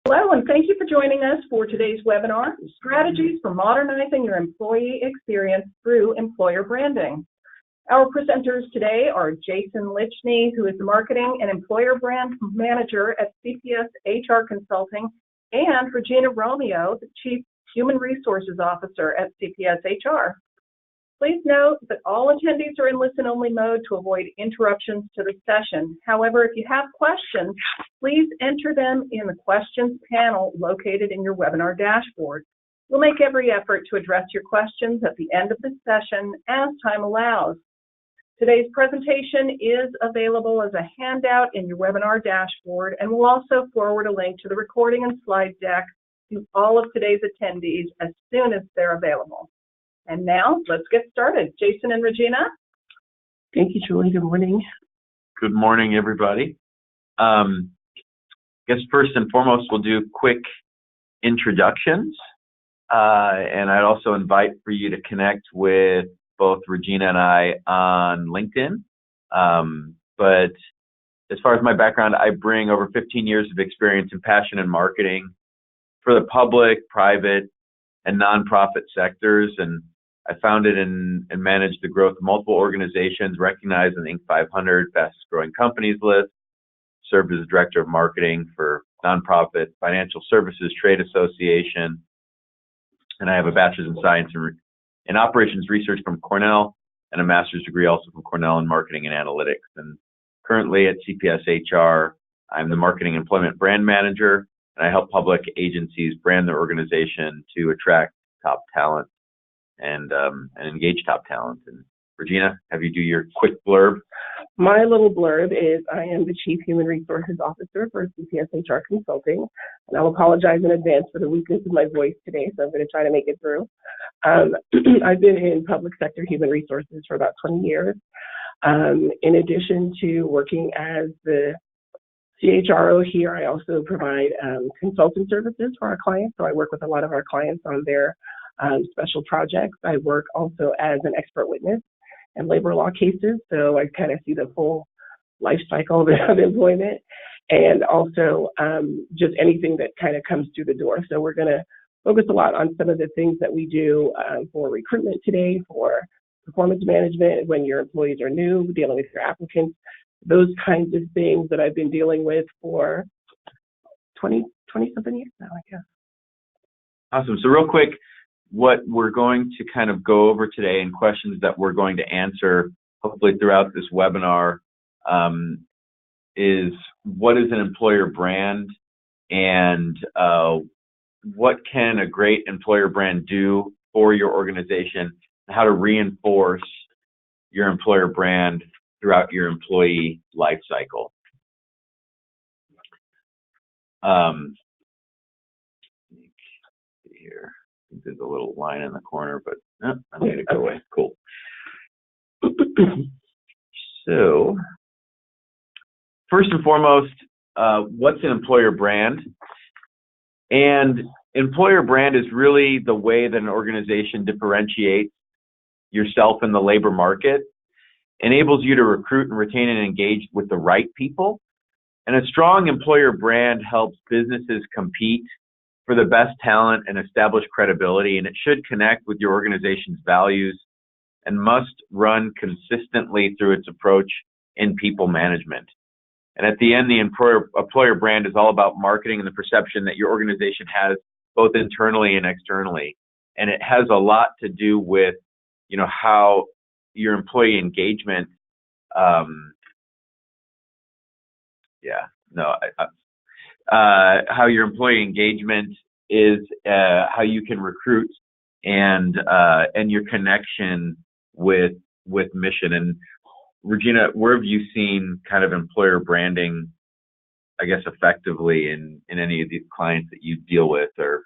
Hello, and thank you for joining us for today's webinar, Strategies for Modernizing Your Employee Experience Through Employer Branding. Our presenters today are Jason Lichney, who is the Marketing and Employer Brand Manager at CPS HR Consulting, and Regina Romeo, the Chief Human Resources Officer at CPS HR. Please note that all attendees are in listen-only mode to avoid interruptions to the session. However, if you have questions, please enter them in the questions panel located in your webinar dashboard. We'll make every effort to address your questions at the end of the session as time allows. Today's presentation is available as a handout in your webinar dashboard, and we'll also forward a link to the recording and slide deck to all of today's attendees as soon as they're available. And now, let's get started. Jason and Regina. Thank you, Julie. Good morning. Good morning, everybody. I guess first and foremost, we'll do quick introductions. And I'd also invite for you to connect with both Regina and I on LinkedIn. But as far as my background, I bring over 15 years of experience and passion in marketing for the public, private, and nonprofit sectors. And I founded and managed the growth of multiple organizations recognized in the Inc. 500 fastest growing companies list, served as director of marketing for nonprofit financial services trade association, and I have a bachelor's in science and operations research from Cornell and a master's degree also from Cornell in marketing and analytics. And currently at CPS HR, I'm the marketing employment brand manager, and I help public agencies brand their organization to attract top talent and engage top talent. And Regina, have you do your quick blurb? My little blurb is I am the Chief Human Resources Officer for CPS HR Consulting, and I'll apologize in advance for the weakness of my voice today, so I'm going to try to make it through. I've been in public sector human resources for about 20 years. In addition to working as the CHRO here, I also provide consulting services for our clients. So I work with a lot of our clients on their special projects. I work also as an expert witness in labor law cases. So I kind of see the full life cycle of employment, and also just anything that kind of comes through the door. So we're going to focus a lot on some of the things that we do for recruitment today, for performance management, when your employees are new, dealing with your applicants, those kinds of things that I've been dealing with for 20-something years now, I guess. Awesome. So real quick, what we're going to kind of go over today and questions that we're going to answer, hopefully throughout this webinar, is what is an employer brand, and what can a great employer brand do for your organization, and how to reinforce your employer brand throughout your employee life cycle. Here, there's a little line in the corner, but I made it go away. Cool. So, first and foremost, what's an employer brand? And employer brand is really the way that an organization differentiates yourself in the labor market, enables you to recruit and retain and engage with the right people. And a strong employer brand helps businesses compete for the best talent and establish credibility, and it should connect with your organization's values and must run consistently through its approach in people management. And at the end, the employer brand is all about marketing and the perception that your organization has both internally and externally. And it has a lot to do with, how your employee engagement, how your employee engagement is, how you can recruit, and your connection with mission. And Regina, where have you seen kind of employer branding, I guess, effectively in any of these clients that you deal with? Or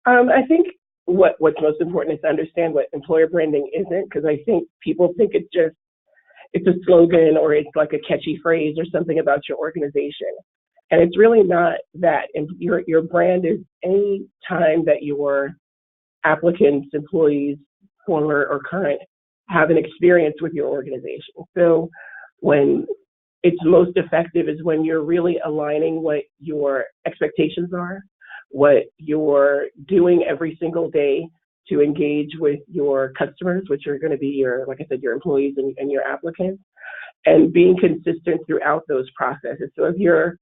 I think what's most important is to understand what employer branding isn't, because I think people think it's a slogan or it's like a catchy phrase or something about your organization. And it's really not that. And your brand is any time that your applicants, employees, former or current, have an experience with your organization. So when it's most effective is when you're really aligning what your expectations are, what you're doing every single day to engage with your customers, which are going to be your, like I said, your employees and your applicants, and being consistent throughout those processes. So if you're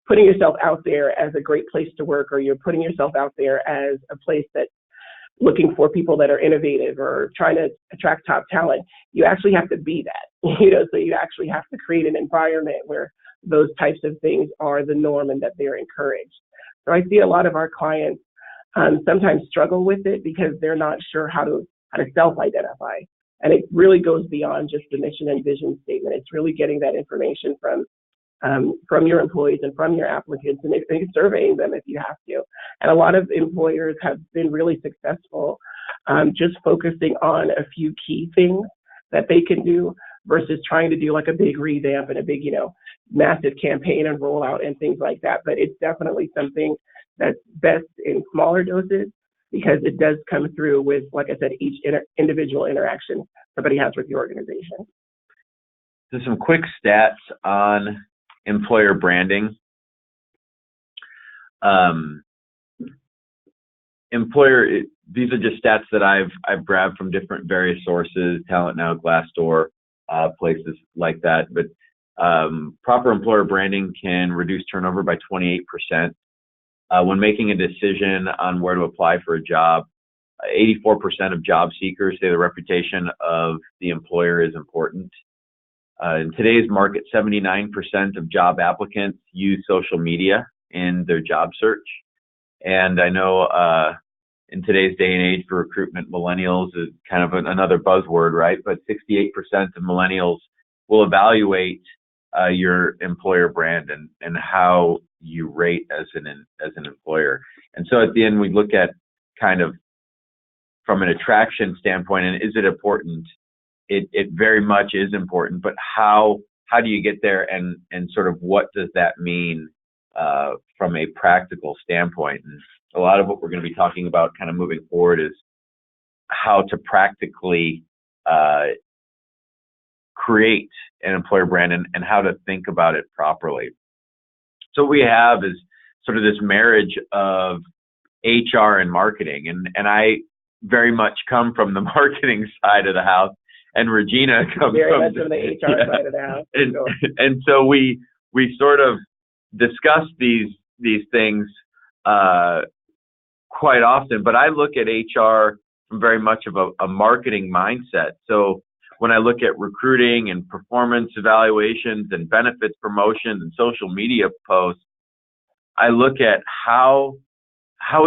putting yourself out there as a great place to work, or you're putting yourself out there as a place that's looking for people that are innovative or trying to attract top talent, you actually have to be that, so you actually have to create an environment where those types of things are the norm and that they're encouraged. So I see a lot of our clients sometimes struggle with it because they're not sure how to self-identify. And it really goes beyond just the mission and vision statement. It's really getting that information from your employees and from your applicants, and surveying them if you have to. And a lot of employers have been really successful just focusing on a few key things that they can do versus trying to do like a big revamp and a big, massive campaign and rollout and things like that. But it's definitely something that's best in smaller doses because it does come through with, like I said, each individual interaction somebody has with the organization. So some quick stats on employer branding. These are just stats that I've grabbed from different various sources, Talent Now, Glassdoor, places like that. But proper employer branding can reduce turnover by 28%. When making a decision on where to apply for a job, 84% of job seekers say the reputation of the employer is important. In today's market, 79% of job applicants use social media in their job search. And I know in today's day and age for recruitment, millennials is kind of another buzzword, right? But 68% of millennials will evaluate your employer brand and how you rate as an employer. And so at the end, we look at kind of from an attraction standpoint, and is it important? It very much is important, but how do you get there, and sort of what does that mean from a practical standpoint? And a lot of what we're going to be talking about kind of moving forward is how to practically create an employer brand and how to think about it properly. So what we have is sort of this marriage of HR and marketing, and I very much come from the marketing side of the house. And Regina comes very much from the HR side of the house. And so we sort of discuss these things quite often. But I look at HR from very much of a marketing mindset. So when I look at recruiting and performance evaluations and benefits promotions and social media posts, I look at how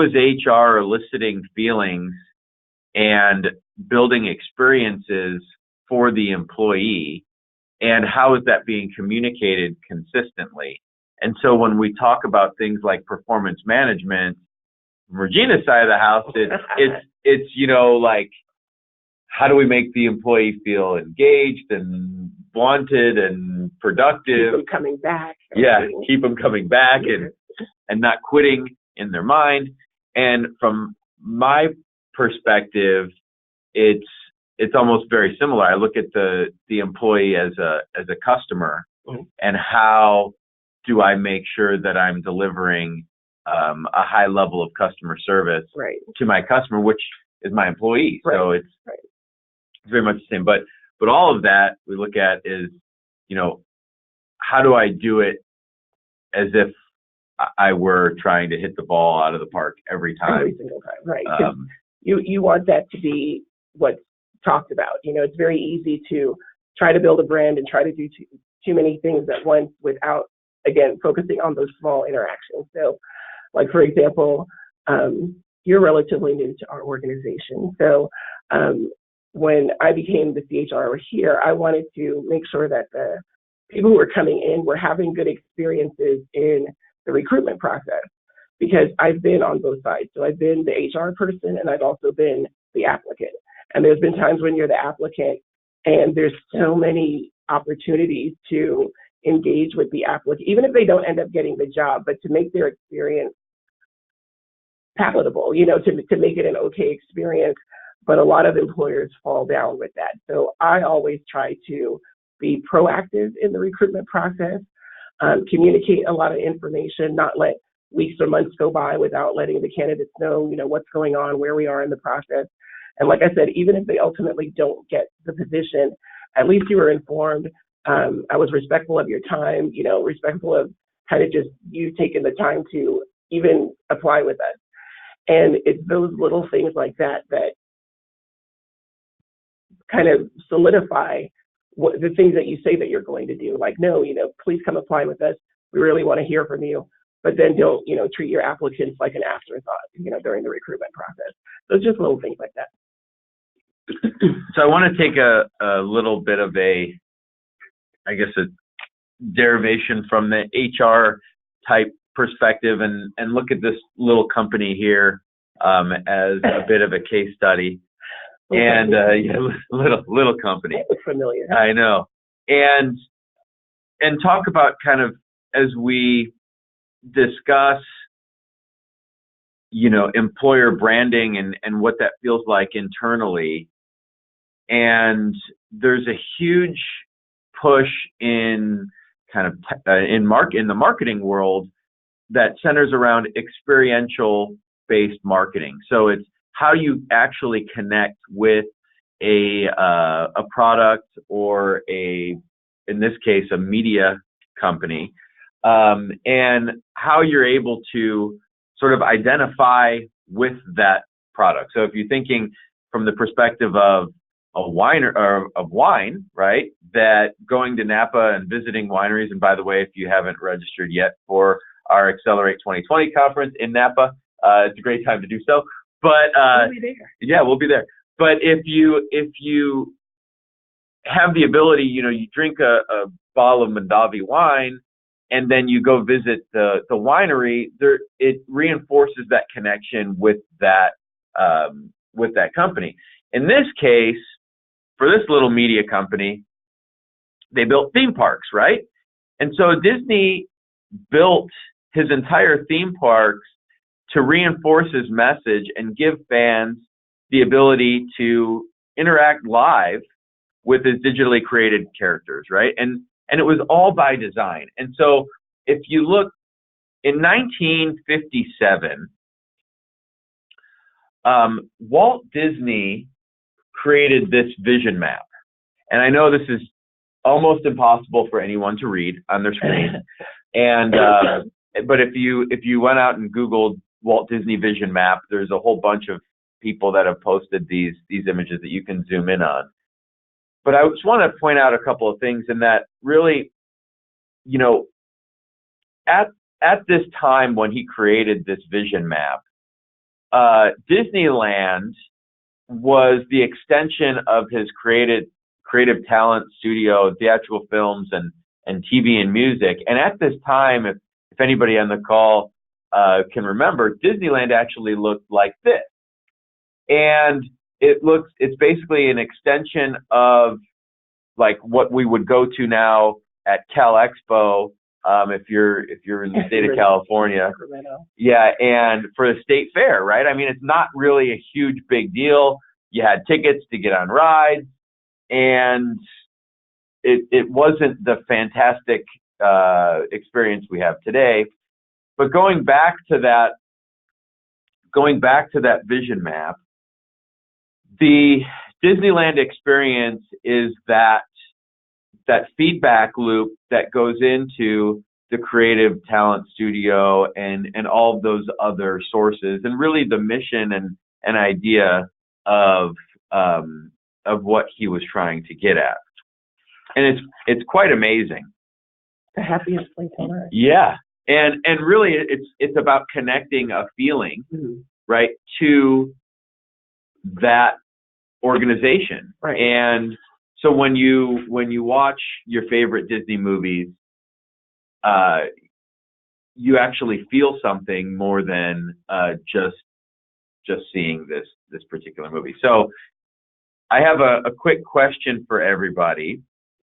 is HR eliciting feelings and building experiences for the employee, and how is that being communicated consistently? And so when we talk about things like performance management, from Regina's side of the house, it's like, how do we make the employee feel engaged and wanted and productive? Keep them coming back. Yeah, keep them coming back and not quitting in their mind. And from my perspective, it's almost very similar. I look at the employee as a customer, and how do I make sure that I'm delivering a high level of customer service to my customer, which is my employee. So it's very much the same. But all of that we look at is, how do I do it as if I were trying to hit the ball out of the park every time? Every single time, right. You want that to be what's talked about. It's very easy to try to build a brand and try to do too many things at once without, again, focusing on those small interactions. So, like, for example, you're relatively new to our organization. So when I became the CHRO here, I wanted to make sure that the people who were coming in were having good experiences in the recruitment process, because I've been on both sides. So I've been the HR person, and I've also been the applicant. And there's been times when you're the applicant and there's so many opportunities to engage with the applicant, even if they don't end up getting the job, but to make their experience palatable, to make it an okay experience. But a lot of employers fall down with that. So I always try to be proactive in the recruitment process, communicate a lot of information, not let weeks or months go by without letting the candidates know, what's going on, where we are in the process. And like I said, even if they ultimately don't get the position, at least you were informed. I was respectful of your time, respectful of kind of just you taking the time to even apply with us. And it's those little things like that that kind of solidify the things that you say that you're going to do. Like, no, please come apply with us. We really want to hear from you. But then don't, treat your applicants like an afterthought, during the recruitment process. So it's just little things like that. So I want to take a little bit of a derivation from the HR type perspective and look at this little company here as a bit of a case study. And little company. That looks familiar. I know. And talk about kind of as we discuss, employer branding and what that feels like internally. And there's a huge push in kind of in the marketing world that centers around experiential based marketing. So it's how you actually connect with a product or in this case, a media company, and how you're able to sort of identify with that product. So if you're thinking from the perspective of a wine or of wine, right? That going to Napa and visiting wineries, and by the way, if you haven't registered yet for our Accelerate 2020 conference in Napa, it's a great time to do so. But we'll be there. Yeah, we'll be there. But if you have the ability, you drink a bottle of Mondavi wine, and then you go visit the winery, it reinforces that connection with that company. In this case, for this little media company, they built theme parks, right? And so Disney built his entire theme parks to reinforce his message and give fans the ability to interact live with his digitally created characters, right? And it was all by design. And so if you look in 1957, Walt Disney created this vision map. And I know this is almost impossible for anyone to read on their screen. And but if you went out and Googled Walt Disney Vision Map, there's a whole bunch of people that have posted these images that you can zoom in on. But I just want to point out a couple of things in that really, at this time when he created this vision map, Disneyland was the extension of his creative talent studio, theatrical films, and TV and music. And at this time, if anybody on the call can remember, Disneyland actually looked like this. And it's basically an extension of like what we would go to now at Cal Expo, if you're in the state of California. Yeah, and for the state fair, right? I mean, it's not really a huge big deal. You had tickets to get on rides, and it wasn't the fantastic experience we have today. But going back to that vision map, the Disneyland experience is that feedback loop that goes into the creative talent studio and all of those other sources, and really the mission and idea of what he was trying to get at. And it's quite amazing. The happiest place on earth. Yeah. And really it's about connecting a feeling, mm-hmm. right, to that organization. Right. And so when you watch your favorite Disney movies, you actually feel something more than just seeing this particular movie. So I have a quick question for everybody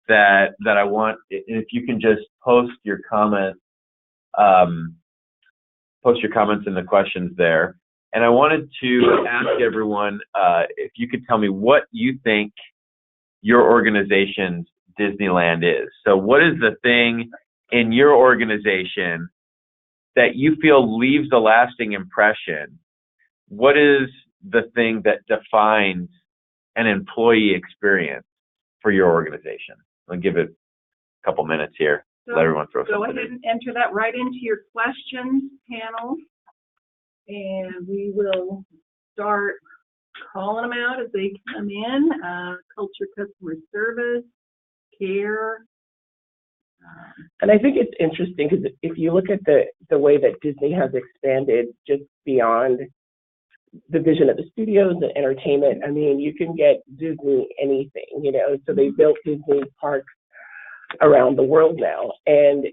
that I want, if you can just post your comments in the questions there. And I wanted to ask everyone if you could tell me what you think your organization's Disneyland is. So what is the thing in your organization that you feel leaves a lasting impression? What is the thing that defines an employee experience for your organization? I'll give it a couple minutes here. So let everyone throw go something ahead in. and enter that right into your questions panel, and we will start calling them out as they come in. Culture, customer service, care. And I think it's interesting because if you look at the way that Disney has expanded just beyond the vision of the studios and entertainment, I mean, you can get Disney anything, you know, so they built Disney parks around the world now. And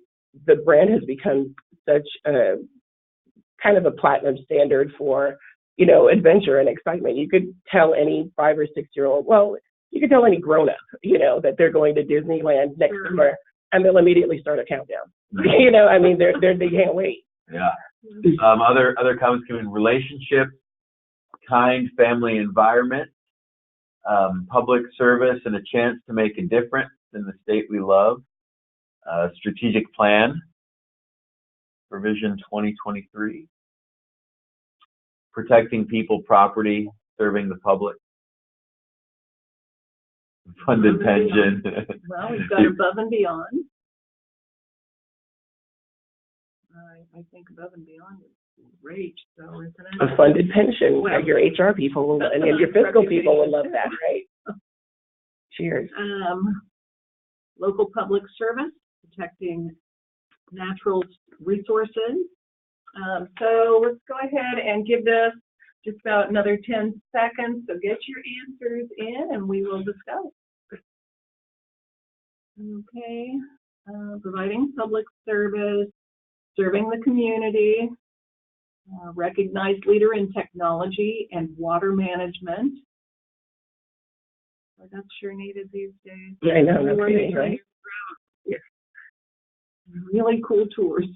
the brand has become such a kind of a platinum standard for, you know, adventure and excitement. You could tell any 5 or 6 year old, well, you could tell any grown up, you know, that they're going to Disneyland next summer, and they'll immediately start a countdown. You know, I mean, they can't wait. Yeah. Other comments come in: relationships, kind family environment, public service, and a chance to make a difference in the state we love. Strategic plan for Vision 2023. Protecting people, property, serving the public. Funded pension. Well, we've got above and beyond. I think above and beyond is great. So isn't it? A funded pension. Well, your HR people will, and your fiscal people will love that, right? Cheers. Local public service, protecting natural resources. So let's go ahead and give this just about another 10 seconds. So get your answers in and we will discuss. Okay. Providing public service, serving the community, recognized leader in technology and water management. Well, that's sure needed these days. I know, no kidding, right? Yeah. Really cool tours.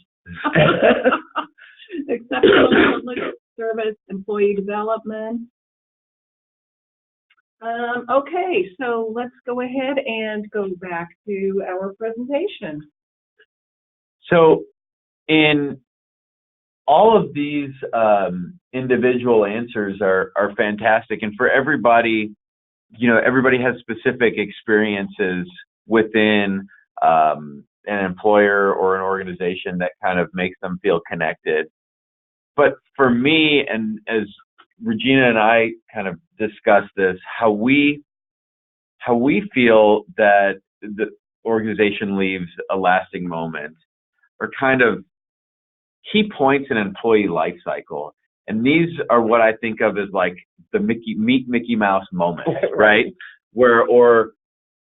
Exceptional public service, employee development. Okay, so let's go ahead and go back to our presentation. So in all of these individual answers are fantastic, and for everybody, you know, everybody has specific experiences within an employer or an organization that kind of makes them feel connected. But for me, and as Regina and I kind of discussed this, how we feel that the organization leaves a lasting moment are kind of key points in employee life cycle. And these are what I think of as like the Mickey Mouse moments, right? Or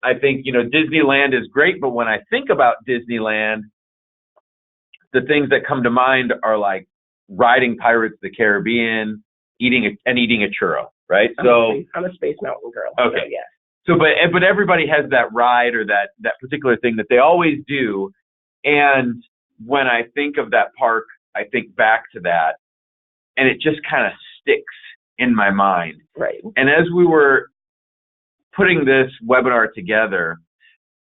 I think, you know, Disneyland is great, but when I think about Disneyland, the things that come to mind are like riding Pirates of the Caribbean, eating a churro, right? I'm a Space Mountain girl. Okay. So, yeah. So, but everybody has that ride or that particular thing that they always do. And when I think of that park, I think back to that, and it just kind of sticks in my mind. Right. And as we were putting this webinar together,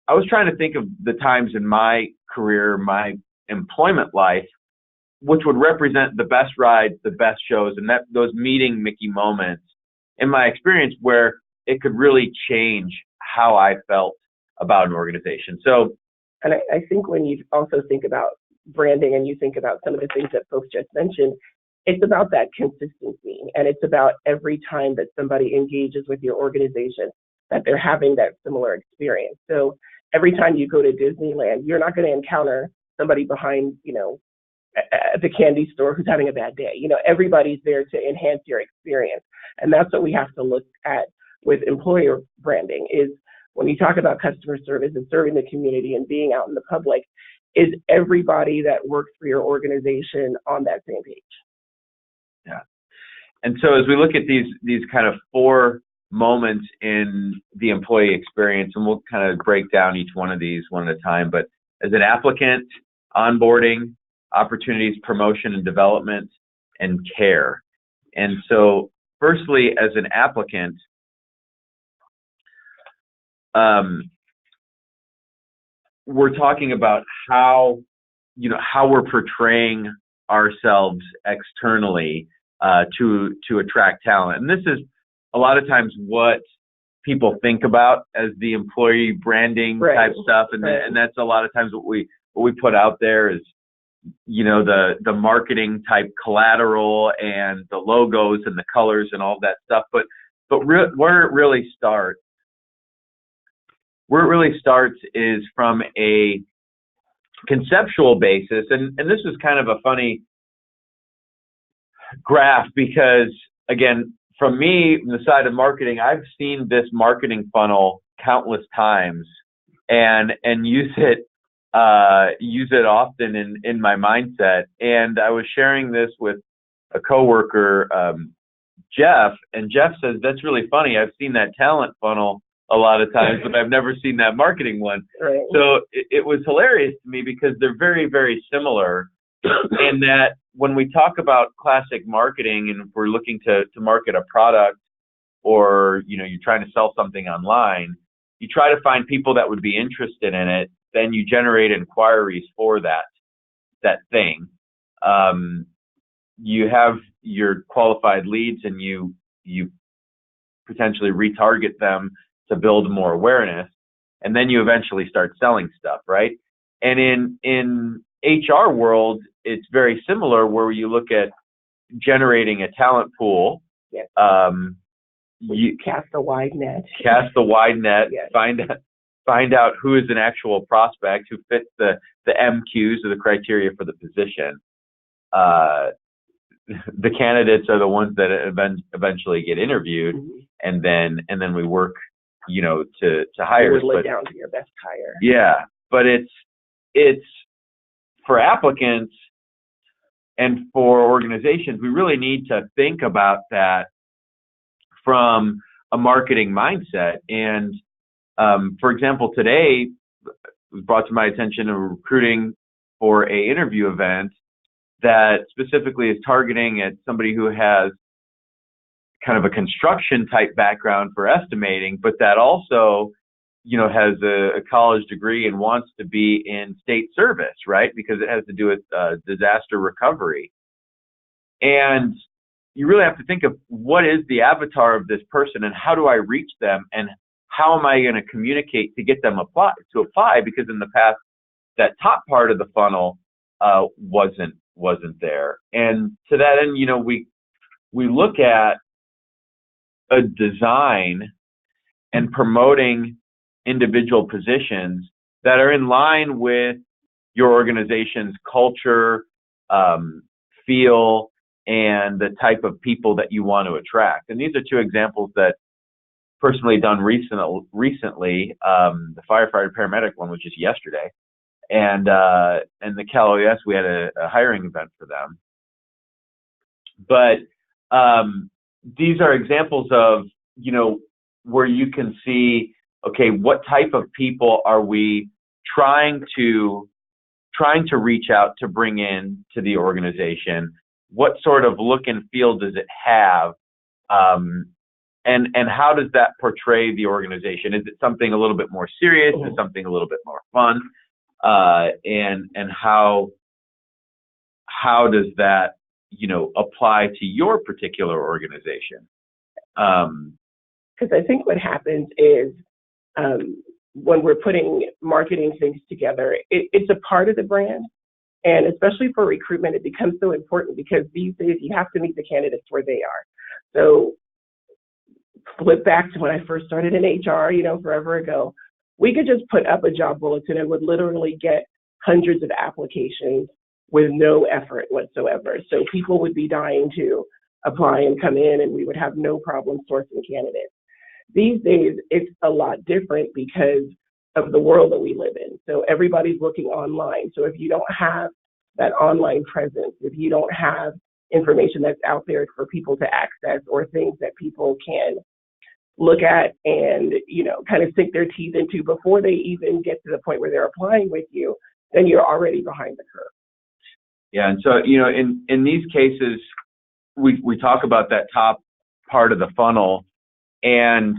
I was trying to think of the times in my career, my employment life, which would represent the best rides, the best shows, and that those meeting Mickey moments in my experience where it could really change how I felt about an organization. So, and I think when you also think about branding and you think about some of the things that folks just mentioned, it's about that consistency, and it's about every time that somebody engages with your organization that they're having that similar experience. So every time you go to Disneyland, you're not going to encounter somebody behind, you know, at the candy store who's having a bad day. You know, everybody's there to enhance your experience. And that's what we have to look at with employer branding is when you talk about customer service and serving the community and being out in the public, is everybody that works for your organization on that same page? Yeah. And so as we look at these kind of 4 moments in the employee experience, and we'll kind of break down each one of these one at a time, but as an applicant, onboarding, opportunities, promotion and development, and care. And so firstly, as an applicant, we're talking about how we're portraying ourselves externally to attract talent. And this is a lot of times what people think about as the employee branding type stuff. And that's a lot of times what we put out there is, the marketing type collateral and the logos and the colors and all that stuff. But where it really starts is from a conceptual basis. And this is kind of a funny graph because, again, from me, from the side of marketing, I've seen this marketing funnel countless times and use it often in my mindset. And I was sharing this with a coworker, Jeff, and Jeff says, that's really funny. I've seen that talent funnel a lot of times, but I've never seen that marketing one. Right. So it was hilarious to me because they're very, very similar in that when we talk about classic marketing and if we're looking to market a product or, you're trying to sell something online, you try to find people that would be interested in it. Then you generate inquiries for that thing. You have your qualified leads and you potentially retarget them to build more awareness. And then you eventually start selling stuff, right? And in HR world, it's very similar where you look at generating a talent pool. Yes. You cast a wide net. Cast the wide net. Yes. Find out who is an actual prospect who fits the MQs or the criteria for the position. The candidates are the ones that eventually get interviewed, and then we work, to hire. Would lay down to your best hire. Yeah, but it's for applicants and for organizations. We really need to think about that from a marketing mindset. And for example, today it was brought to my attention a recruiting for a interview event that specifically is targeting at somebody who has kind of a construction type background for estimating, but that also, has a college degree and wants to be in state service, right? Because it has to do with disaster recovery. And you really have to think of what is the avatar of this person and how do I reach them and how am I going to communicate to get them to apply? Because in the past, that top part of the funnel wasn't there. And to that end, we look at a design and promoting individual positions that are in line with your organization's culture, feel, and the type of people that you want to attract. And these are two examples that personally done recently. The firefighter paramedic one was just yesterday, and the Cal OES, we had a hiring event for them. But these are examples of where you can see, okay, what type of people are we trying to reach out to bring in to the organization? What sort of look and feel does it have? And how does that portray the organization? Is it something a little bit more serious? Is it something a little bit more fun? And how does that, apply to your particular organization? Because I think what happens is when we're putting marketing things together, it's a part of the brand. And especially for recruitment, it becomes so important because these days you have to meet the candidates where they are. So flip back to when I first started in HR, forever ago, we could just put up a job bulletin and would literally get hundreds of applications with no effort whatsoever. So people would be dying to apply and come in and we would have no problem sourcing candidates. These days, it's a lot different because of the world that we live in. So everybody's looking online. So if you don't have that online presence, if you don't have information that's out there for people to access or things that people can look at and, kind of sink their teeth into before they even get to the point where they're applying with you, then you're already behind the curve. Yeah. And so, in these cases, we talk about that top part of the funnel, and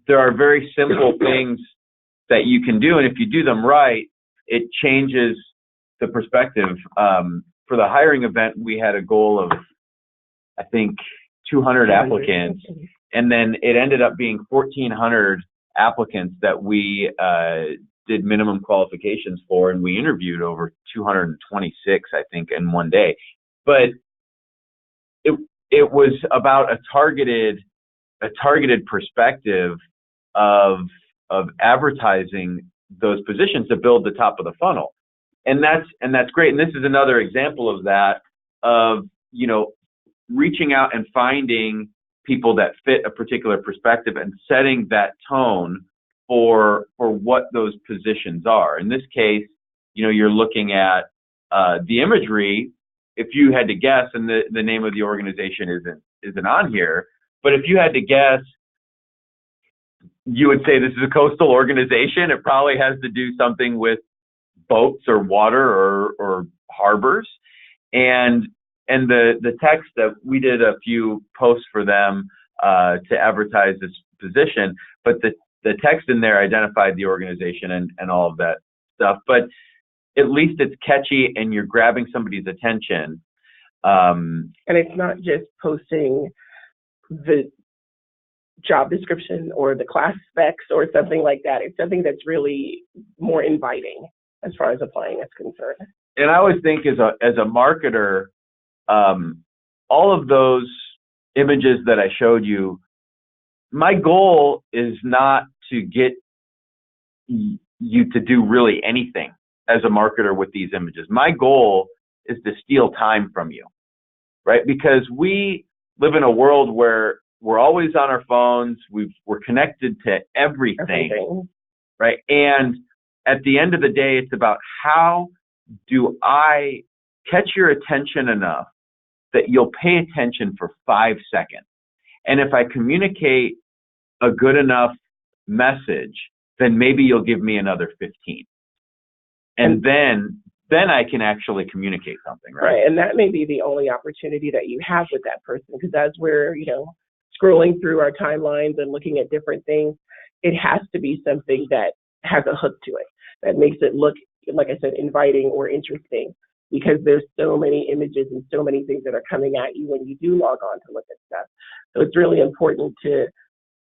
there are very simple things that you can do. And if you do them right, it changes the perspective. For the hiring event, we had a goal of, I think, 200 applicants. And then it ended up being 1,400 applicants that we did minimum qualifications for, and we interviewed over 226, I think, in one day. But it was about a targeted perspective of advertising those positions to build the top of the funnel, and that's great. And this is another example of that, of reaching out and finding people that fit a particular perspective and setting that tone for what those positions are. In this case, you're looking at the imagery. If you had to guess, and the name of the organization isn't on here, but if you had to guess, you would say this is a coastal organization. It probably has to do something with boats or water or harbors. And the text that we did a few posts for them to advertise this position, but the text in there identified the organization and all of that stuff. But at least it's catchy and you're grabbing somebody's attention. And it's not just posting the job description or the class specs or something like that. It's something that's really more inviting as far as applying is concerned. And I always think as a marketer, all of those images that I showed you, my goal is not to get you to do really anything as a marketer with these images. My goal is to steal time from you, right? Because we live in a world where we're always on our phones. We're connected to everything, right? And at the end of the day, it's about how do I catch your attention enough that you'll pay attention for 5 seconds. And if I communicate a good enough message, then maybe you'll give me another 15. And then I can actually communicate something, right? Right, and that may be the only opportunity that you have with that person, because as we're, scrolling through our timelines and looking at different things, it has to be something that has a hook to it, that makes it look, like I said, inviting or interesting, because there's so many images and so many things that are coming at you when you do log on to look at stuff. So it's really important to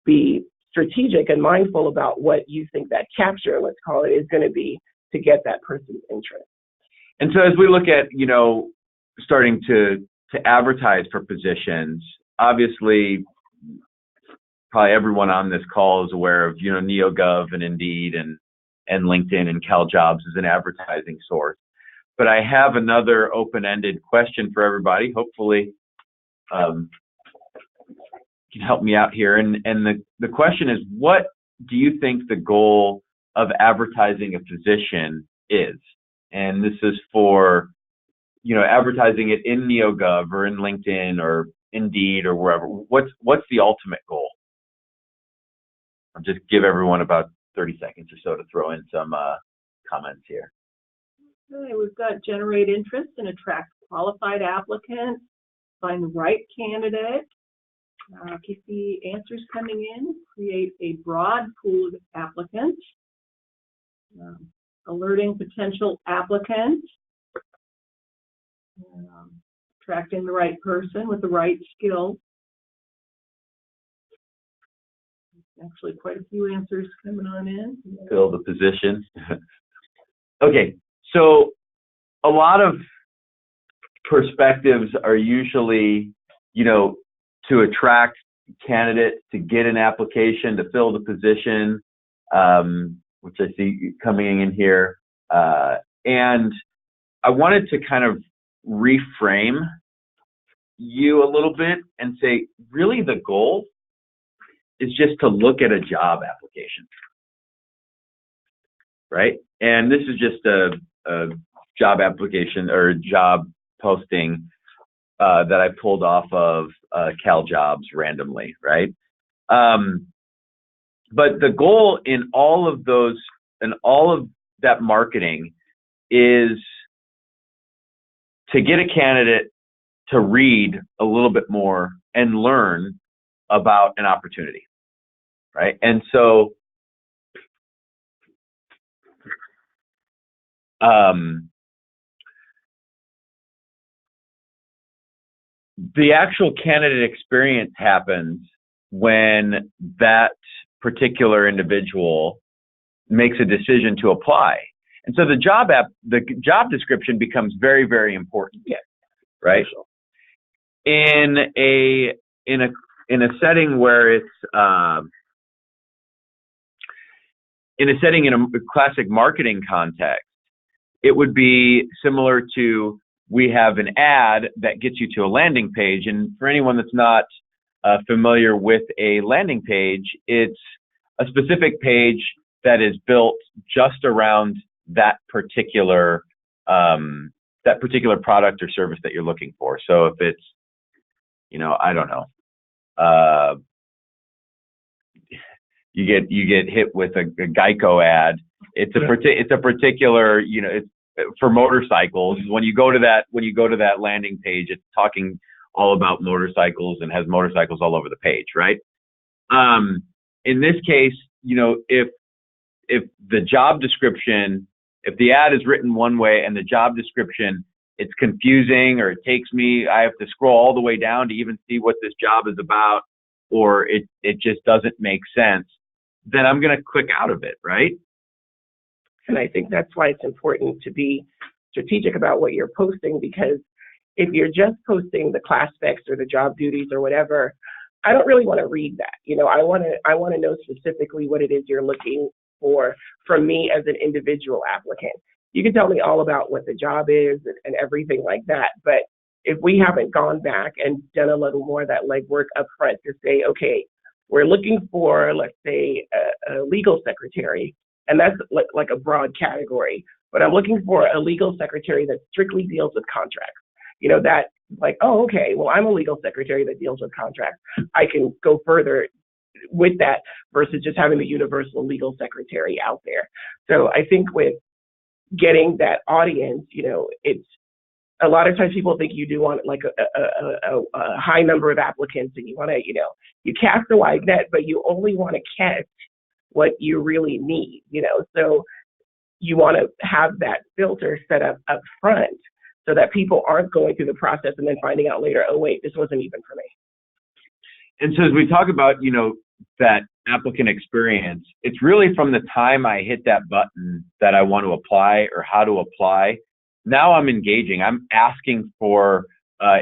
be strategic and mindful about what you think that capture, let's call it, is going to be to get that person's interest. And so as we look at, starting to advertise for positions, obviously, probably everyone on this call is aware of, NeoGov and Indeed and LinkedIn and CalJobs as an advertising source. But I have another open-ended question for everybody. Hopefully, you can help me out here. And the question is, what do you think the goal of advertising a position is? And this is for, advertising it in NeoGov or in LinkedIn or Indeed or wherever. What's the ultimate goal? I'll just give everyone about 30 seconds or so to throw in some comments here. Okay, we've got generate interest and attract qualified applicants, find the right candidate, keep the answers coming in, create a broad pool of applicants, alerting potential applicants, attracting the right person with the right skill. Actually, quite a few answers coming on in. Fill the position. Okay, so a lot of perspectives are usually, to attract candidates, to get an application, to fill the position, which I see coming in here. And I wanted to kind of reframe you a little bit and say, really the goal is just to look at a job application, right? And this is just a job application or a job posting that I pulled off of CalJobs randomly, right? But the goal in all of those, and all of that marketing, is to get a candidate to read a little bit more and learn about an opportunity, right? And so the actual candidate experience happens when that particular individual makes a decision to apply. And so the job description becomes very, very important. Yeah. Right? In a setting where it's in a classic marketing context, it would be similar to, we have an ad that gets you to a landing page. And for anyone that's not familiar with a landing page, it's a specific page that is built just around that particular product or service that you're looking for. So if it's, I don't know, you get hit with a Geico ad. It's a particular, it's for motorcycles. When you go to that landing page, it's talking all about motorcycles and has motorcycles all over the page, right? In this case, if the job description, if the ad is written one way and the job description, it's confusing, or I have to scroll all the way down to even see what this job is about, or it just doesn't make sense, then I'm going to click out of it, right? And I think that's why it's important to be strategic about what you're posting, because if you're just posting the class specs or the job duties or whatever, I don't really want to read that. I want to know specifically what it is you're looking for from me as an individual applicant. You can tell me all about what the job is and everything like that, but if we haven't gone back and done a little more of that legwork up front to say, okay, we're looking for, let's say, a legal secretary, and that's like a broad category, but I'm looking for a legal secretary that strictly deals with contracts. That like, oh, okay, well, I'm a legal secretary that deals with contracts. I can go further with that versus just having the universal legal secretary out there. So I think with getting that audience, it's a lot of times people think you do want like a high number of applicants, and you want to, you cast a wide net, but you only want to catch what you really need, so you want to have that filter set up front so that people aren't going through the process and then finding out later, oh, wait, this wasn't even for me. And so as we talk about, that applicant experience, it's really from the time I hit that button that I want to apply or how to apply. Now I'm engaging. I'm asking for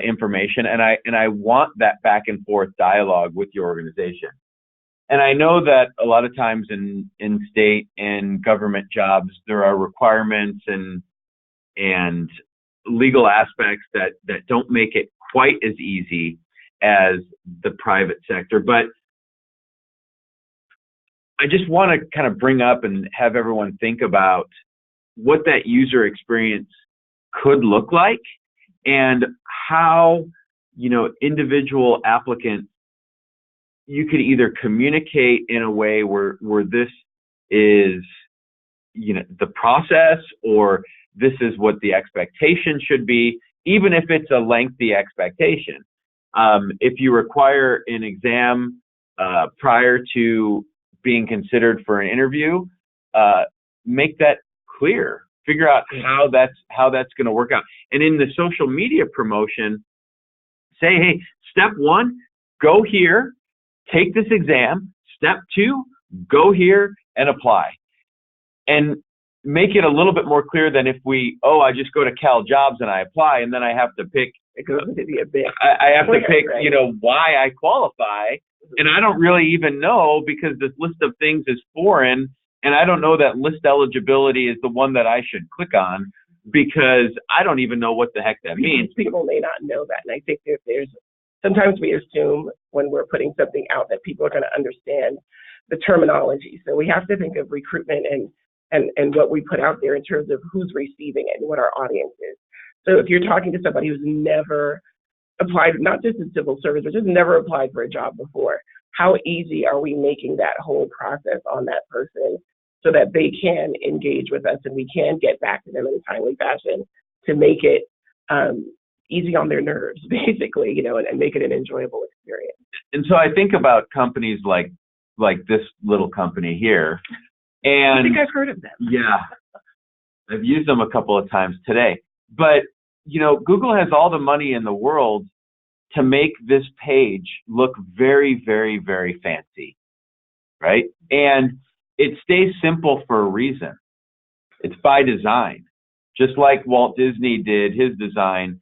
information, and I want that back and forth dialogue with your organization. And I know that a lot of times in state and government jobs, there are requirements and legal aspects that don't make it quite as easy as the private sector. But I just want to kind of bring up and have everyone think about what that user experience could look like, and how, individual applicants, you could either communicate in a way where this is, the process, or this is what the expectation should be, even if it's a lengthy expectation. If you require an exam prior to being considered for an interview, make that clear. Figure out how that's going to work out. And in the social media promotion, say, hey, step 1, go here, take this exam. Step 2, go here and apply. And make it a little bit more clear than if I just go to Cal Jobs and I apply, and then I have to pick. It goes to be a bit. I have to pick, right, why I qualify, and I don't really even know, because this list of things is foreign, and I don't know that list eligibility is the one that I should click on, because I don't even know what the heck that means. People may not know that, and I think that sometimes we assume when we're putting something out that people are going to understand the terminology. So we have to think of recruitment and what we put out there in terms of who's receiving it and what our audience is. So if you're talking to somebody who's never applied, not just in civil service, but just never applied for a job before, how easy are we making that whole process on that person so that they can engage with us and we can get back to them in a timely fashion to make it easy on their nerves, basically, and make it an enjoyable experience. And so I think about companies like this little company here. And I think I've heard of them. Yeah. I've used them a couple of times today. But, Google has all the money in the world to make this page look very, very, very fancy, right? And it stays simple for a reason. It's by design. Just like Walt Disney did his design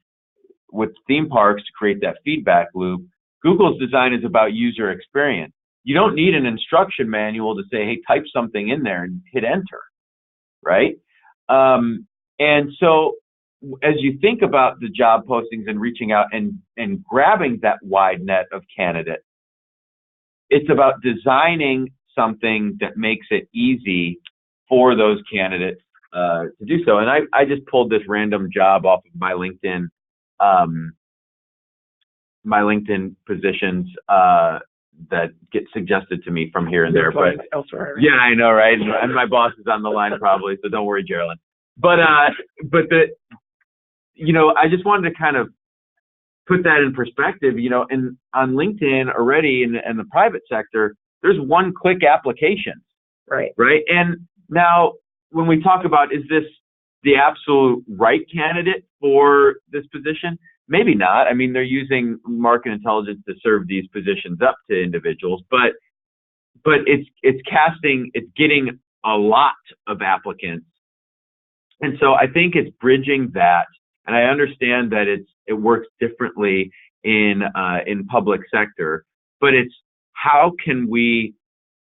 with theme parks to create that feedback loop, Google's design is about user experience. You don't need an instruction manual to say, hey, type something in there and hit enter, right? And so as you think about the job postings and reaching out and grabbing that wide net of candidates, it's about designing something that makes it easy for those candidates to do so. And I just pulled this random job off of my LinkedIn positions that get suggested to me from here and there. But elsewhere, right? Yeah, I know, right? And my boss is on the line probably, so don't worry, Geraldine. But I just wanted to kind of put that in perspective. And on LinkedIn already in the private sector, there's one-click applications, right? And now when we talk about, is this the absolute right candidate for this position? Maybe not. I mean, they're using market intelligence to serve these positions up to individuals, but it's getting a lot of applicants. And so I think it's bridging that. And I understand that it works differently in public sector, but it's how can we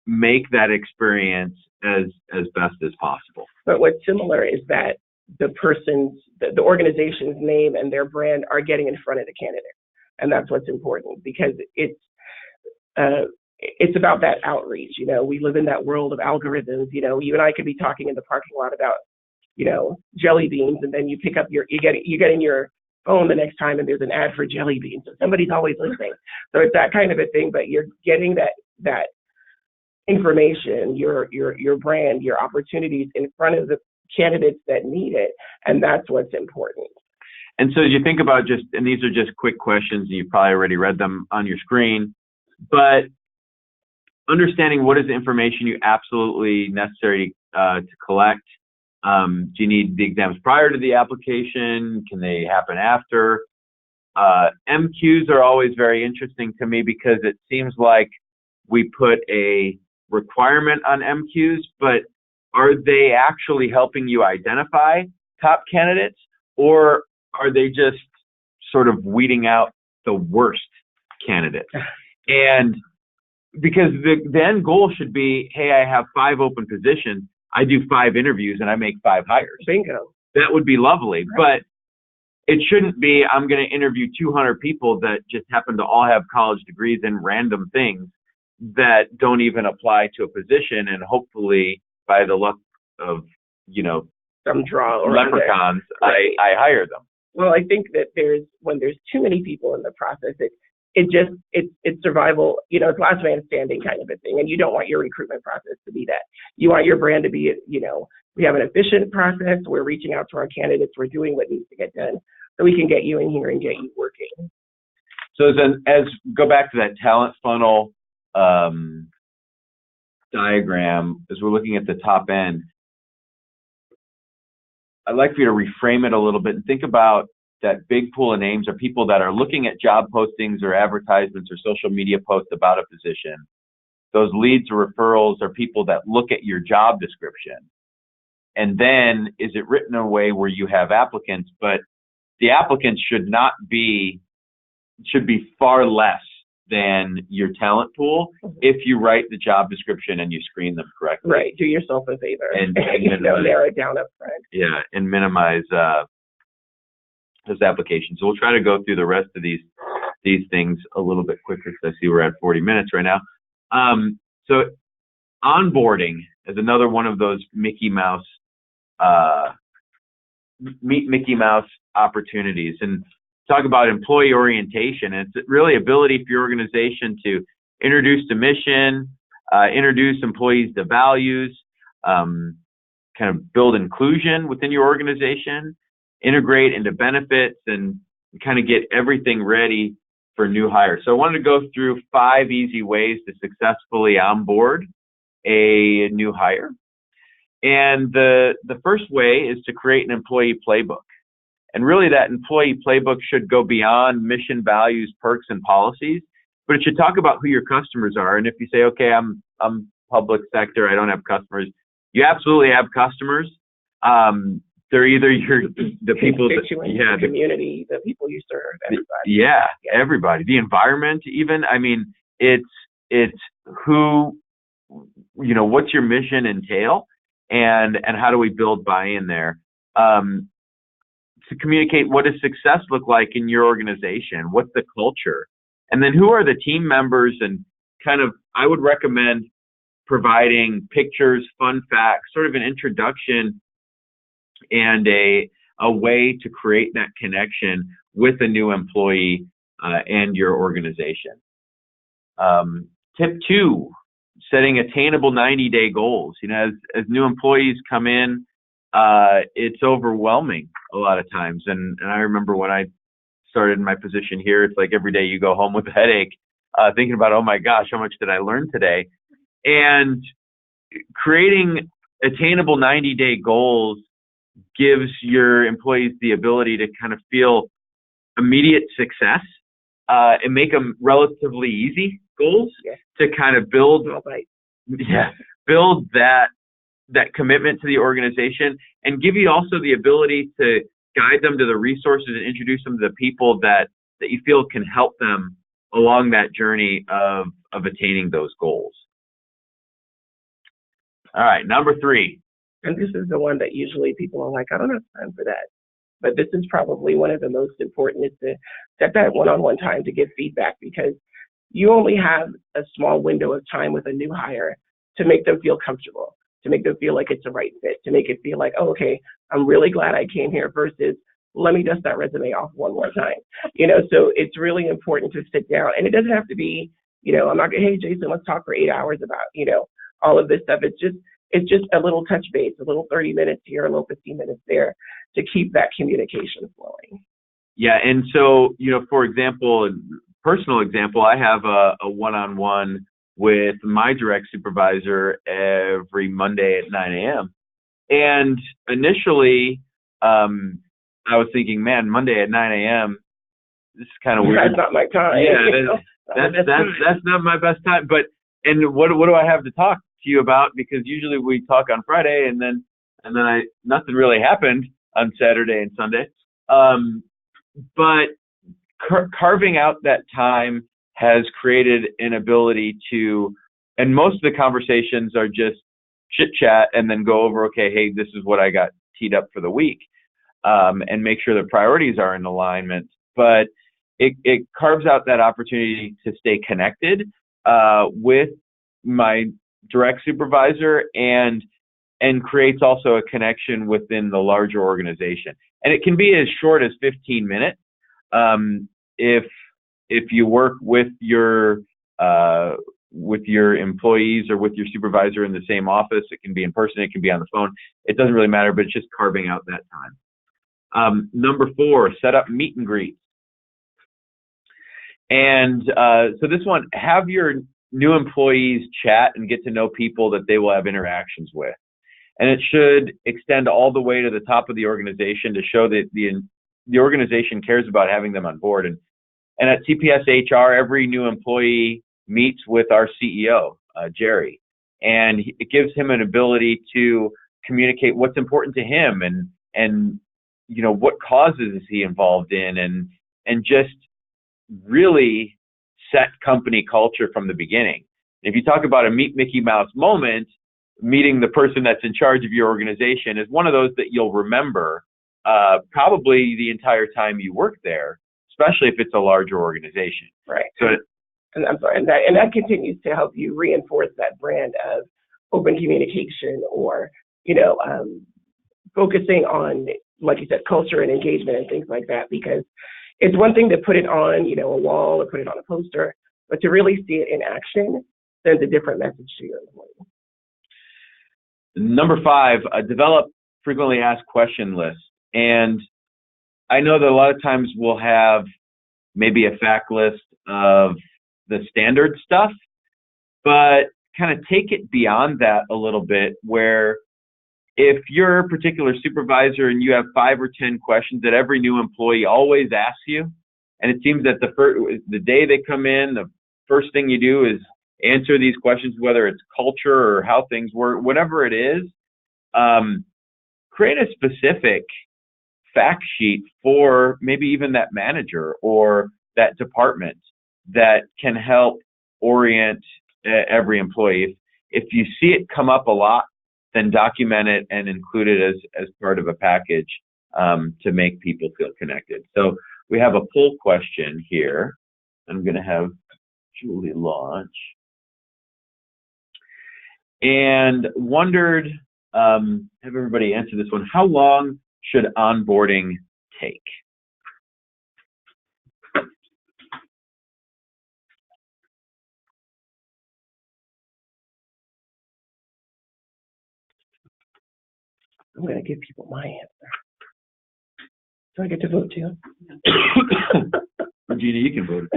make that experience as best as possible. But what's similar is that the organization's name and their brand are getting in front of the candidate, and that's what's important, because it's about that outreach. We live in that world of algorithms. You and I could be talking in the parking lot about jelly beans, and then you pick up you get in your phone the next time and there's an ad for jelly beans. So somebody's always listening. So it's that kind of a thing, but you're getting that information, your brand, your opportunities in front of the candidates that need it, and that's what's important. And so you think about and these are just quick questions, and you probably already read them on your screen, but understanding what is the information you absolutely necessary to collect. Do you need the exams prior to the application? Can they happen after? MQs are always very interesting to me because it seems like we put a requirement on MQs, but are they actually helping you identify top candidates, or are they just sort of weeding out the worst candidates? And because the end goal should be, hey, I have 5 open positions, I do 5 interviews and I make 5 hires. Bingo. That would be lovely, right. But it shouldn't be, I'm going to interview 200 people that just happen to all have college degrees in random things that don't even apply to a position, and hopefully by the luck of, some draw or leprechauns, right. I hire them. Well, I think that when there's too many people in the process, it's survival, it's last man standing kind of a thing. And you don't want your recruitment process to be that. You want your brand to be, we have an efficient process. We're reaching out to our candidates. We're doing what needs to get done so we can get you in here and get you working. So as go back to that talent funnel diagram, as we're looking at the top end, I'd like for you to reframe it a little bit and think about that big pool of names are people that are looking at job postings or advertisements or social media posts about a position. Those leads or referrals are people that look at your job description. And then is it written in a way where you have applicants, but the applicants should be far less than your talent pool if you write the job description and you screen them correctly. Right. Do yourself a favor and narrow it down up front. Yeah, and minimize those applications. So we'll try to go through the rest of these things a little bit quicker because I see we're at 40 minutes right now. So onboarding is another one of those Mickey Mouse opportunities, and talk about employee orientation. And it's really ability for your organization to introduce to mission, introduce employees to values, kind of build inclusion within your organization, integrate into benefits, and kind of get everything ready for new hires. So I wanted to go through 5 easy ways to successfully onboard a new hire. And the first way is to create an employee playbook. And really that employee playbook should go beyond mission, values, perks, and policies, but it should talk about who your customers are. And if you say, okay, I'm public sector, I don't have customers, you absolutely have customers. They're either the people that, the community, the people you serve, everybody. Yeah, everybody, the environment, even. I mean, it's who, what's your mission entail, and how do we build buy-in there? To communicate, what does success look like in your organization? What's the culture? And then who are the team members? And I would recommend providing pictures, fun facts, sort of an introduction and a way to create that connection with a new employee and your organization. Tip 2, setting attainable 90-day goals. As new employees come in, it's overwhelming a lot of times. And I remember when I started in my position here, it's like every day you go home with a headache, thinking about, oh my gosh, how much did I learn today? And creating attainable 90-day goals gives your employees the ability to kind of feel immediate success and make them relatively easy goals to kind of build that commitment to the organization, and give you also the ability to guide them to the resources and introduce them to the people that you feel can help them along that journey of attaining those goals. All right, number 3. And this is the one that usually people are like, I don't have time for that. But this is probably one of the most important, is to set that one-on-one time to give feedback, because you only have a small window of time with a new hire to make them feel comfortable, to make them feel like it's the right fit, to make it feel like, oh, okay, I'm really glad I came here, versus let me dust that resume off one more time. So it's really important to sit down, and it doesn't have to be, I'm not going, hey, Jason, let's talk for 8 hours about, all of this stuff. It's just a little touch base, a little 30 minutes here, a little 15 minutes there, to keep that communication flowing. Yeah, and so, for example, personal example, I have a one-on-one with my direct supervisor every Monday at 9 a.m. And initially, I was thinking, man, Monday at 9 a.m., this is kind of weird. That's not my time. Yeah, that's not my best time. But, and what do I have to talk to you about? Because usually we talk on Friday, and then nothing really happened on Saturday and Sunday. But carving out that time has created an ability to, and most of the conversations are just chit chat and then go over, okay, hey, this is what I got teed up for the week, and make sure the priorities are in alignment. But it carves out that opportunity to stay connected with my direct supervisor, and creates also a connection within the larger organization. And it can be as short as 15 minutes. If you work with your employees or with your supervisor in the same office, it can be in person, it can be on the phone. It doesn't really matter, but it's just carving out that time. Number 4, set up meet and greets. And so this one, have your new employees chat and get to know people that they will have interactions with. And it should extend all the way to the top of the organization to show that the organization cares about having them on board. And at CPS HR, every new employee meets with our CEO, Jerry, and it gives him an ability to communicate what's important to him, and what causes is he involved in, and just really set company culture from the beginning. If you talk about a meet Mickey Mouse moment, meeting the person that's in charge of your organization is one of those that you'll remember probably the entire time you work there, especially if it's a larger organization. Right. So, and I'm sorry, and that continues to help you reinforce that brand of open communication, or focusing on, like you said, culture and engagement and things like that, because it's one thing to put it on, a wall or put it on a poster, but to really see it in action sends a different message to your employees. Number 5, develop frequently asked question lists. And I know that a lot of times we'll have maybe a fact list of the standard stuff, but kind of take it beyond that a little bit, where if you're a particular supervisor and you have 5 or 10 questions that every new employee always asks you, and it seems that the day they come in, the first thing you do is answer these questions, whether it's culture or how things work, whatever it is, create a specific fact sheet for maybe even that manager or that department that can help orient every employee. If you see it come up a lot, then document it and include it as part of a package to make people feel connected. So we have a poll question here. I'm going to have Julie launch. And wondered, have everybody answer this one. How long should onboarding take? I'm going to give people my answer. Do I get to vote too? Regina, you can vote.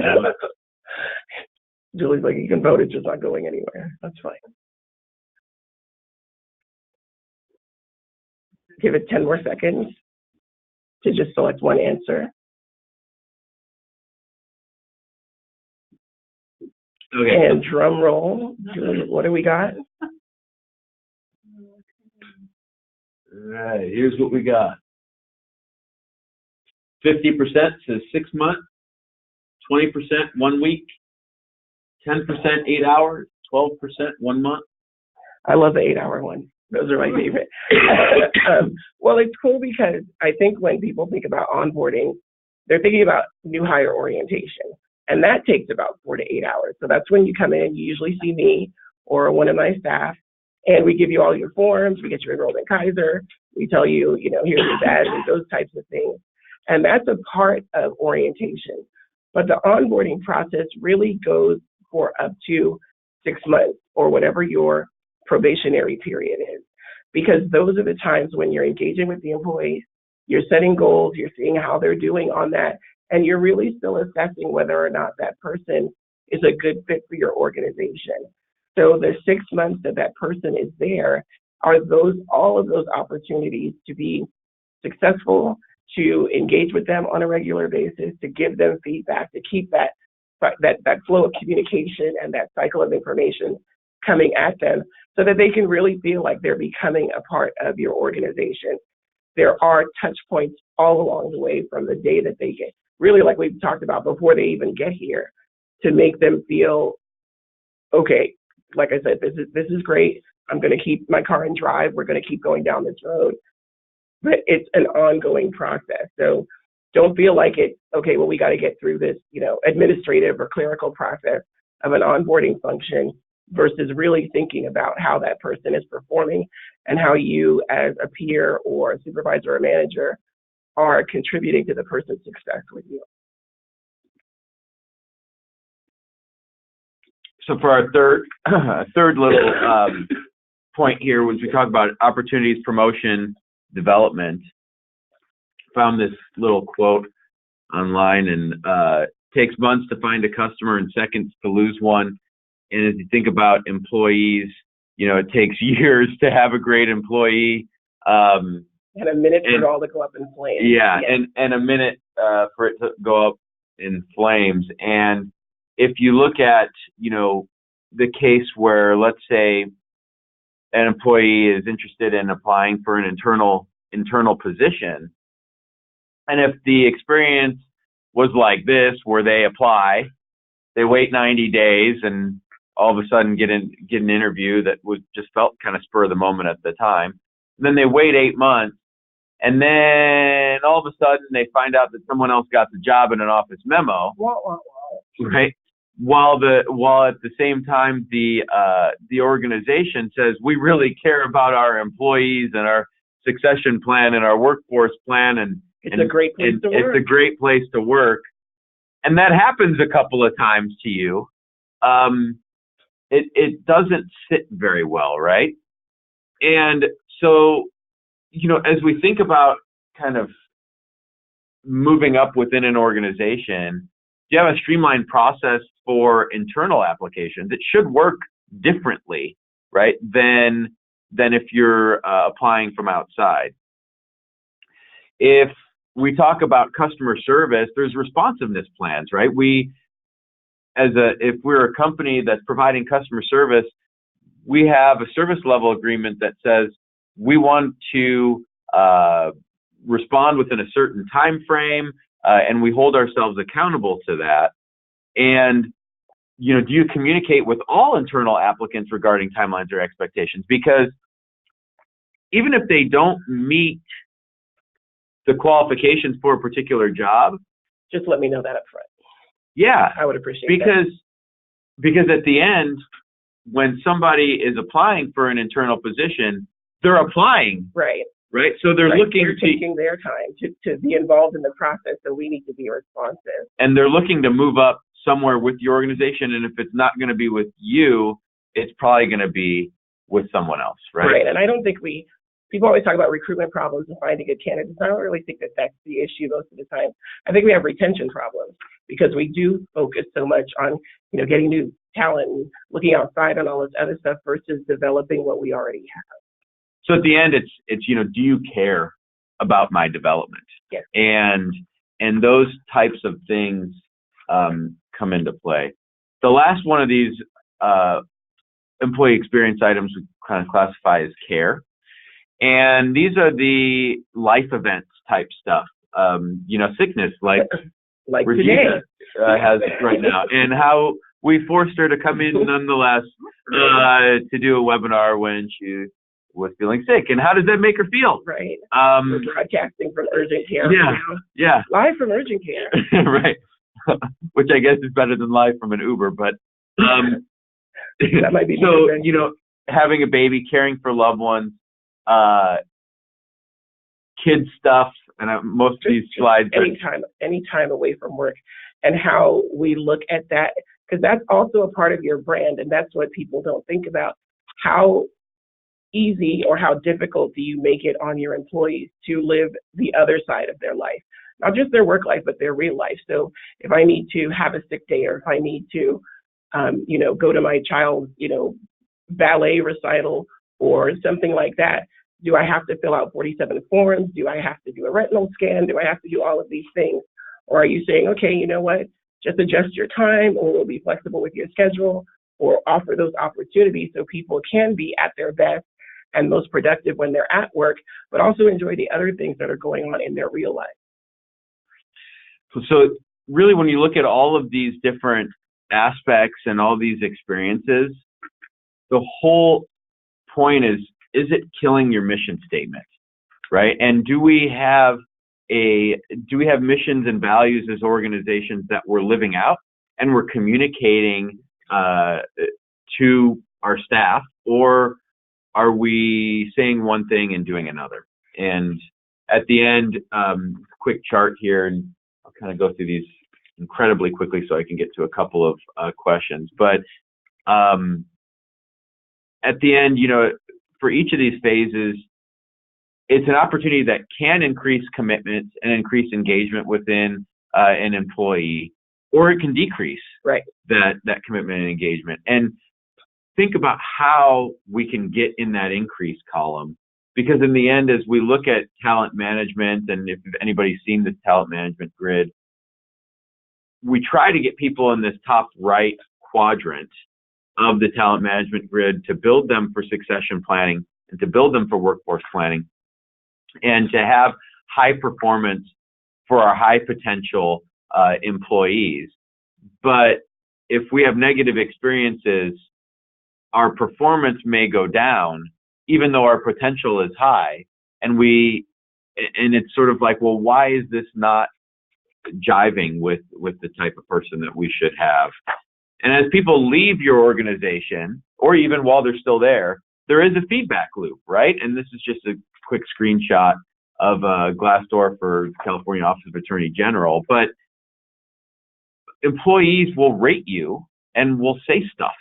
Julie's like, you can vote, it's just not going anywhere. That's fine. Give it 10 more seconds to just select one answer. Okay. And drum roll. Julie, what do we got? All right, here's what we got. 50% says 6 months, 20% 1 week, 10% 8 hours, 12% 1 month. I love the 8-hour one. Those are my favorite. Well, it's cool because I think when people think about onboarding, they're thinking about new hire orientation. And that takes about 4 to 8 hours. So that's when you come in, you usually see me or one of my staff, and we give you all your forms, we get you enrolled in Kaiser, we tell you, here's your badge and those types of things. And that's a part of orientation. But the onboarding process really goes for up to 6 months or whatever your probationary period is, because those are the times when you're engaging with the employees, you're setting goals, you're seeing how they're doing on that, and you're really still assessing whether or not that person is a good fit for your organization. So the 6 months that person is there are all of those opportunities to be successful, to engage with them on a regular basis, to give them feedback, to keep that flow of communication and that cycle of information coming at them so that they can really feel like they're becoming a part of your organization. There are touch points all along the way from the day that they get, really like we've talked about before they even get here, to make them feel, okay, like I said, this is great. I'm going to keep my car and drive. We're going to keep going down this road. But it's an ongoing process. So don't feel like it's, okay, well, we got to get through this, administrative or clerical process of an onboarding function versus really thinking about how that person is performing and how you as a peer or a supervisor or manager are contributing to the person's success with you. So for our third little point here, was we talk about opportunities, promotion, development. Found this little quote online, and takes months to find a customer and seconds to lose one. And as you think about employees, it takes years to have a great employee. And a minute for it all to go up in flames. Yeah, and a minute for it to go up in flames. And if you look at, the case where, let's say, an employee is interested in applying for an internal position, and if the experience was like this, where they apply, they wait 90 days, and all of a sudden get an interview that just felt kind of spur of the moment at the time. And then they wait 8 months, and then all of a sudden they find out that someone else got the job in an office memo, right? While at the same time the organization says, we really care about our employees and our succession plan and our workforce plan, and it's a great place to work. It's a great place to work, and that happens a couple of times to you. It doesn't sit very well, right? And so, as we think about kind of moving up within an organization, you have a streamlined process for internal applications. It should work differently, right, than than if you're applying from outside. If we talk about customer service, there's responsiveness plans, right? If we're a company that's providing customer service, we have a service level agreement that says we want to respond within a certain time frame, and we hold ourselves accountable to that. And do you communicate with all internal applicants regarding timelines or expectations? Because even if they don't meet the qualifications for a particular job, just let me know that up front. Yeah, I would appreciate that. Because at the end, when somebody is applying for an internal position, they're applying. Right. So they're taking their time to be involved in the process, so we need to be responsive. And they're looking to move up somewhere with your organization, and if it's not going to be with you, it's probably going to be with someone else, right? Right, and I don't think people always talk about recruitment problems and finding good candidates. I don't really think that that's the issue most of the time. I think we have retention problems because we do focus so much on, getting new talent and looking outside and all this other stuff versus developing what we already have. So at the end, it's do you care about my development? Yes. And those types of things come into play. The last one of these employee experience items we kind of classify as care. And these are the life events type stuff, sickness like Regina has right now, and how we forced her to come in nonetheless to do a webinar when she was feeling sick. And how does that make her feel? Right. We're broadcasting from urgent care. Yeah. Live from urgent care. Right. Which I guess is better than live from an Uber, but that might be so. Having a baby, caring for loved ones. Kid stuff, and most of these slides. Any time away from work, and how we look at that, because that's also a part of your brand, and that's what people don't think about. How easy or how difficult do you make it on your employees to live the other side of their life, not just their work life, but their real life? So if I need to have a sick day, or if I need to, go to my child's, ballet recital or something like that, do I have to fill out 47 forms? Do I have to do a retinal scan? Do I have to do all of these things? Or are you saying, okay, you know what, just adjust your time, or we'll be flexible with your schedule, or offer those opportunities so people can be at their best and most productive when they're at work, but also enjoy the other things that are going on in their real life? So really, when you look at all of these different aspects and all these experiences, the whole point is it killing your mission statement, right? And do we have missions and values as organizations that we're living out and we're communicating to our staff, or are we saying one thing and doing another? And at the end, quick chart here, and I'll kind of go through these incredibly quickly so I can get to a couple of questions. But at the end, for each of these phases, it's an opportunity that can increase commitment and increase engagement within an employee, or it can decrease that commitment and engagement. And think about how we can get in that increase column, because in the end, as we look at talent management, and if anybody's seen this talent management grid, we try to get people in this top right quadrant of the talent management grid to build them for succession planning and to build them for workforce planning, and to have high performance for our high potential employees. But if we have negative experiences, our performance may go down, even though our potential is high. And it's sort of like, well, why is this not jiving with the type of person that we should have? And as people leave your organization, or even while they're still there is a feedback loop, right? And this is just a quick screenshot of Glassdoor for California Office of Attorney General. But employees will rate you and will say stuff,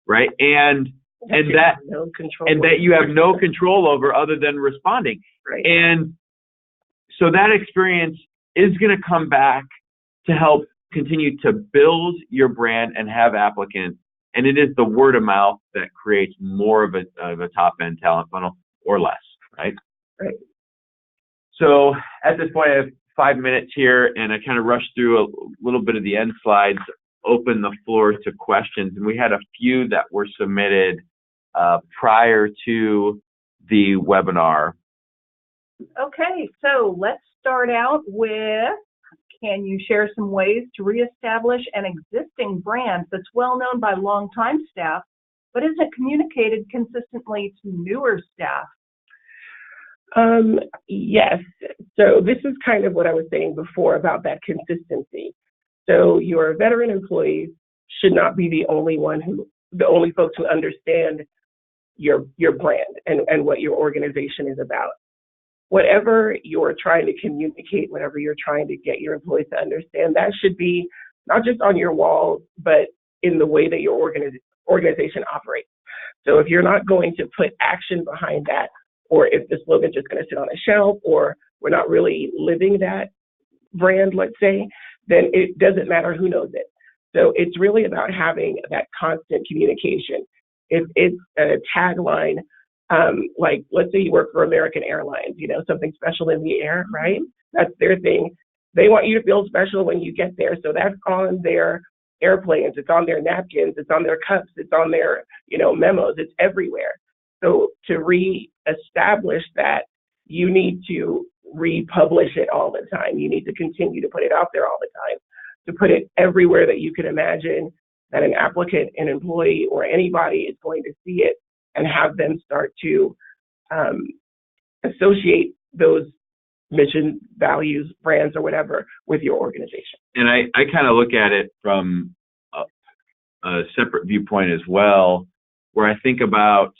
right? And that you have no control over other than responding. Right. And so that experience is going to come back to help continue to build your brand and have applicants And it is the word of mouth that creates more of a top-end talent funnel or less, right? Right. So at this point, I have 5 minutes here, and I kind of rushed through a little bit of the end slides, open the floor to questions. And we had a few that were submitted prior to the webinar. Okay, so let's start out with, can you share some ways to reestablish an existing brand that's well known by longtime staff, but isn't communicated consistently to newer staff? Yes. So this is kind of what I was saying before about that consistency. So your veteran employees should not be the only folks who understand your brand and what your organization is about. Whatever you're trying to communicate, whatever you're trying to get your employees to understand, that should be not just on your walls, but in the way that your organization operates. So if you're not going to put action behind that, or if the slogan's just going to sit on a shelf, or we're not really living that brand, let's say, then it doesn't matter who knows it. So it's really about having that constant communication. If it's a tagline, like let's say you work for American Airlines, something special in the air, right? That's their thing. They want you to feel special when you get there. So that's on their airplanes, it's on their napkins, it's on their cups, it's on their, memos, it's everywhere. So to reestablish that, you need to republish it all the time. You need to continue to put it out there all the time, to put it everywhere that you can imagine that an applicant, an employee, or anybody is going to see it, and have them start to associate those mission, values, brands, or whatever with your organization. And I kind of look at it from a separate viewpoint as well, where I think about,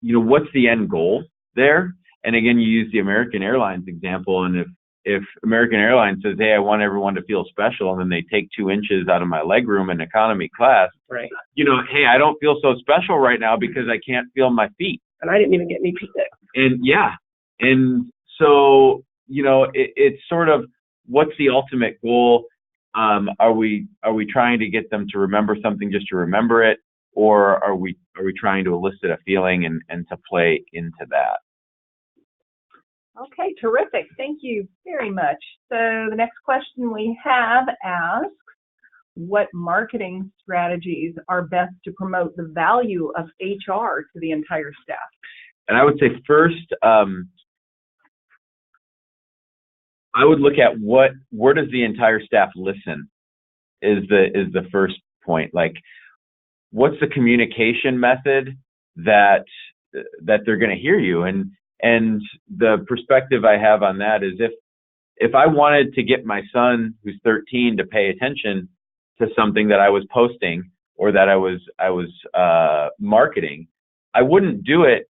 what's the end goal there? And again, you use the American Airlines example, and if American Airlines says, hey, I want everyone to feel special, and then they take 2 inches out of my legroom in economy class, right? Hey, I don't feel so special right now because I can't feel my feet. And I didn't even get any pizza. And yeah. And so, it's sort of, what's the ultimate goal? Are we trying to get them to remember something just to remember it? Or are we trying to elicit a feeling and to play into that? Okay, terrific. Thank you very much. So the next question we have asks, what marketing strategies are best to promote the value of HR to the entire staff? And I would say first, I would look at where does the entire staff listen is the first point. Like, what's the communication method that they're going to hear you? And the perspective I have on that is if I wanted to get my son who's 13 to pay attention to something that I was posting or that I was marketing, I wouldn't do it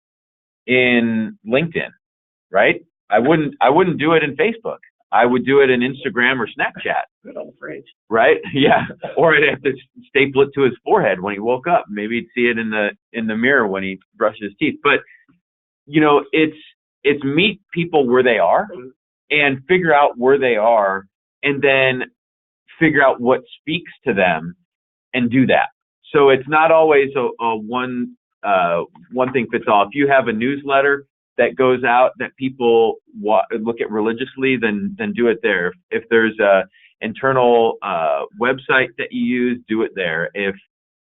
in LinkedIn, right? I wouldn't do it in Facebook. I would do it in Instagram or Snapchat. Good old phrase. Right? Yeah. Or I'd have to staple it to his forehead when he woke up. Maybe he'd see it in the mirror when he brushed his teeth. But it's meet people where they are and figure out where they are, and then figure out what speaks to them and do that. So it's not always a one thing fits all. If you have a newsletter that goes out that people look at religiously, then do it there. If there's a internal website that you use, do it there. If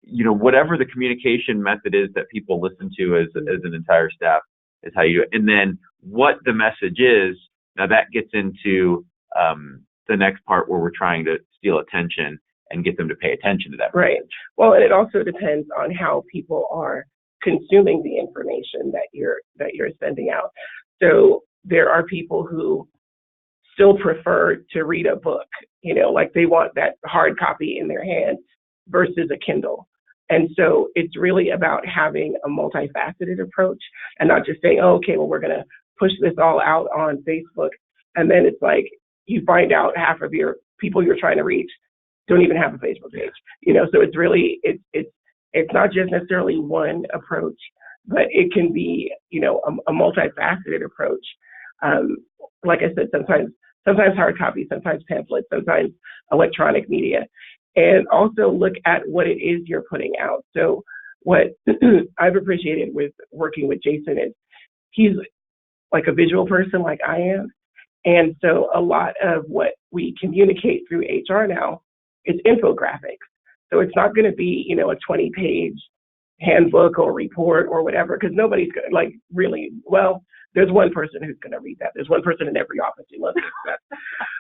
whatever the communication method is that people listen to as an entire staff is how you do it. And then what the message is, now that gets into the next part where we're trying to steal attention and get them to pay attention to that. Right. Well, and it also depends on how people are consuming the information that you're sending out. So there are people who still prefer to read a book, like they want that hard copy in their hand versus a Kindle. And so it's really about having a multifaceted approach and not just saying, oh, okay, well, we're going to push this all out on Facebook. And then it's like you find out half of your people you're trying to reach don't even have a Facebook page, so it's really, it's not just necessarily one approach, but it can be, a multifaceted approach. Like I said, sometimes hard copy, sometimes pamphlets, sometimes electronic media. and also look at what it is you're putting out. So what I've appreciated with working with Jason is he's like a visual person like I am. And so a lot of what we communicate through HR now is infographics. So it's not going to be, you know, a 20-page handbook or report or whatever, because nobody's going to, like, really, well, there's one person who's going to read that. There's one person in every office who loves that.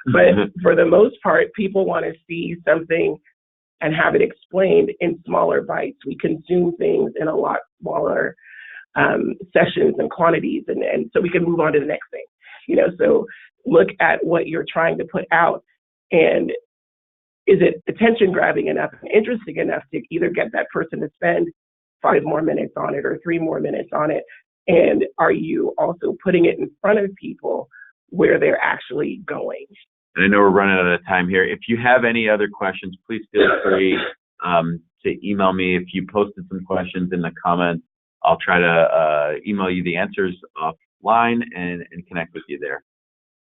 But for the most part, people want to see something and have it explained in smaller bites. We consume things in a lot smaller sessions and quantities, and so we can move on to the next thing. You know, so look at what you're trying to put out, and is it attention grabbing enough and interesting enough to either get that person to spend 5 more minutes on it or 3 more minutes on it? And are you also putting it in front of people where they're actually going? And I know we're running out of time here. If you have any other questions, please feel free to email me. If you posted some questions in the comments, I'll try to email you the answers offline and connect with you there.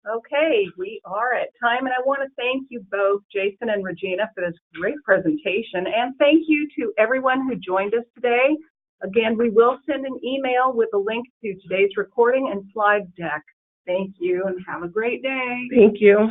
Okay, we are at time, and I want to thank you both, Jason and Regina, for this great presentation, and thank you to everyone who joined us today. Again, we will send an email with a link to today's recording and slide deck. Thank you, and have a great day. Thank you.